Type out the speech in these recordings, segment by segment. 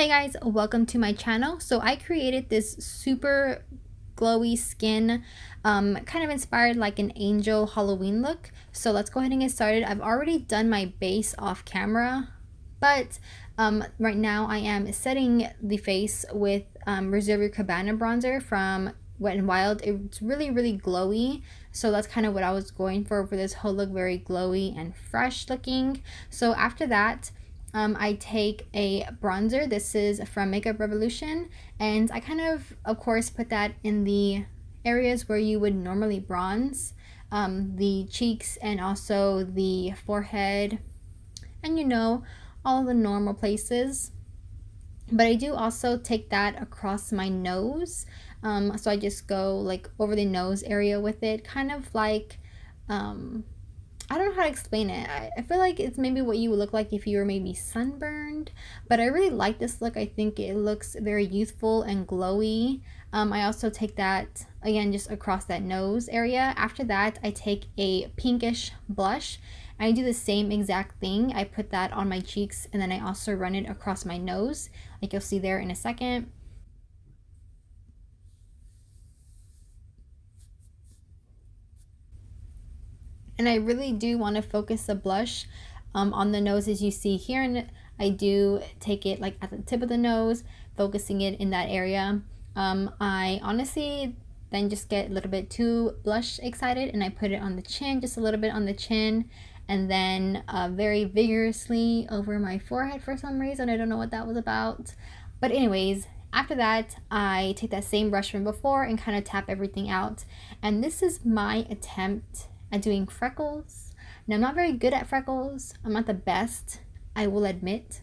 Hey guys, welcome to my channel. So I created this super glowy skin, kind of inspired like an angel Halloween look. So let's go ahead and get started. I've already done my base off camera, but right now I am setting the face with Reserve Your Cabana bronzer from Wet n Wild. It's really glowy, so that's kind of what I was going for this whole look, very glowy and fresh looking. So after that, I take a bronzer. This is from Makeup Revolution, and I kind of course, put that in the areas where you would normally bronze, the cheeks and also the forehead, and all the normal places. But I do also take that across my nose. So I just go like over the nose area with it, kind of like, I don't know how to explain it. I feel like it's maybe what you would look like if you were maybe sunburned, but I really like this look. I think it looks very youthful and glowy. I also take that again just across that nose area. After that, I take a pinkish blush and I do the same exact thing. I put that on my cheeks and then I also run it across my nose, like you'll see there in a second. And I really do want to focus the blush on the nose, as you see here, and I do take it like at the tip of the nose, focusing it in that area. I honestly then just get a little bit too blush excited and I put it on the chin, just a little bit on the chin, and then very vigorously over my forehead for some reason. I don't know what that was about, but anyways, after that, I take that same brush from before and kind of tap everything out. And this is my attempt at doing freckles. Now, I'm not very good at freckles. I'm not the best, I will admit.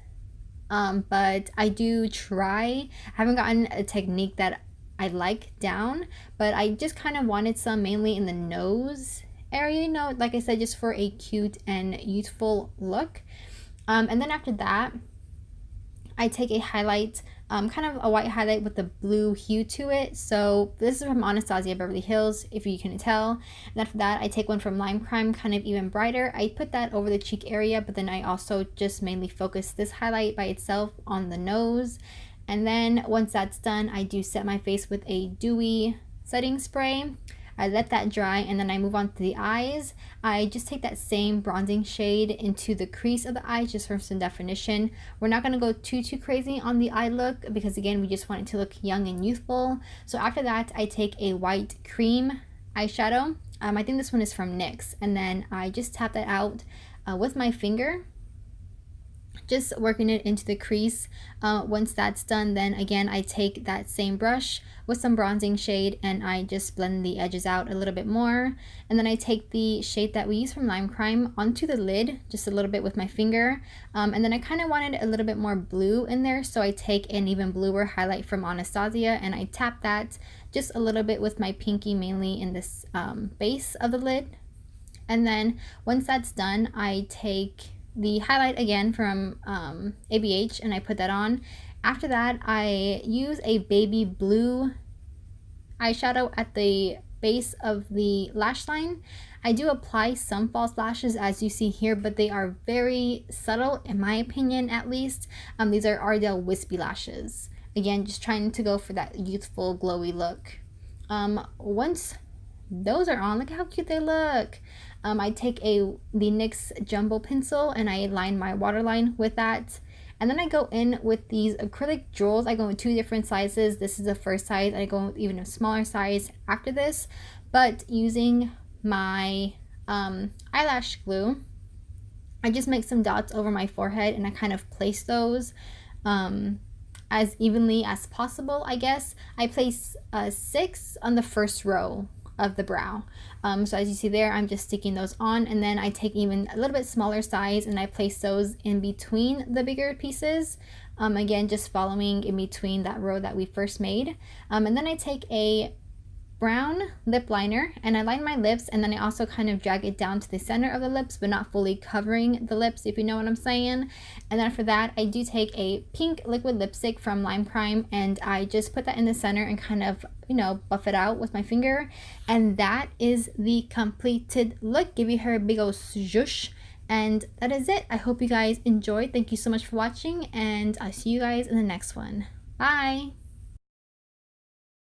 But I do try. I haven't gotten a technique that I like down, but I just kind of wanted some mainly in the nose area, like I said, just for a cute and youthful look. And then after that, I take a highlight, kind of a white highlight with the blue hue to it. So this is from Anastasia Beverly Hills, if you can tell. And after that, I take one from Lime Crime, kind of even brighter. I put that over the cheek area, but then I also just mainly focus this highlight by itself on the nose. And then once that's done, I do set my face with a dewy setting spray. I let that dry and then I move on to the eyes. I just take that same bronzing shade into the crease of the eyes just for some definition. We're not going to go too crazy on the eye look because again, we just want it to look young and youthful. So after that, I take a white cream eyeshadow. I think this one is from NYX, and then I just tap that out with my finger, just working it into the crease. Once that's done, then again I take that same brush with some bronzing shade and I just blend the edges out a little bit more, and then I take the shade that we use from Lime Crime onto the lid just a little bit with my finger, and then I kind of wanted a little bit more blue in there, so I take an even bluer highlight from Anastasia and I tap that just a little bit with my pinky, mainly in this base of the lid. And then once that's done, I take the highlight again from ABH and I put that on. After that, I use a baby blue eyeshadow at the base of the lash line. I do apply some false lashes as you see here, but they are very subtle in my opinion, at least. These are Ardell wispy lashes. Again, just trying to go for that youthful glowy look. Once those are on, look how cute they look. I take the NYX jumbo pencil and I line my waterline with that, and then I go in with these acrylic jewels. I go in 2 different sizes. This is the first size. I go with even a smaller size after this, but using my eyelash glue, I just make some dots over my forehead and I kind of place those as evenly as possible, I guess. I place 6 on the first row of the brow. So as you see there, I'm just sticking those on, and then I take even a little bit smaller size and I place those in between the bigger pieces, again just following in between that row that we first made, and then I take a brown lip liner and I line my lips, and then I also kind of drag it down to the center of the lips but not fully covering the lips, if you know what I'm saying. And then after that, I do take a pink liquid lipstick from Lime Crime and I just put that in the center and kind of buff it out with my finger, and that is the completed look. Give you her a big old zhoosh And that is it. I hope you guys enjoyed. Thank you so much for watching, and I'll see you guys in the next one. Bye!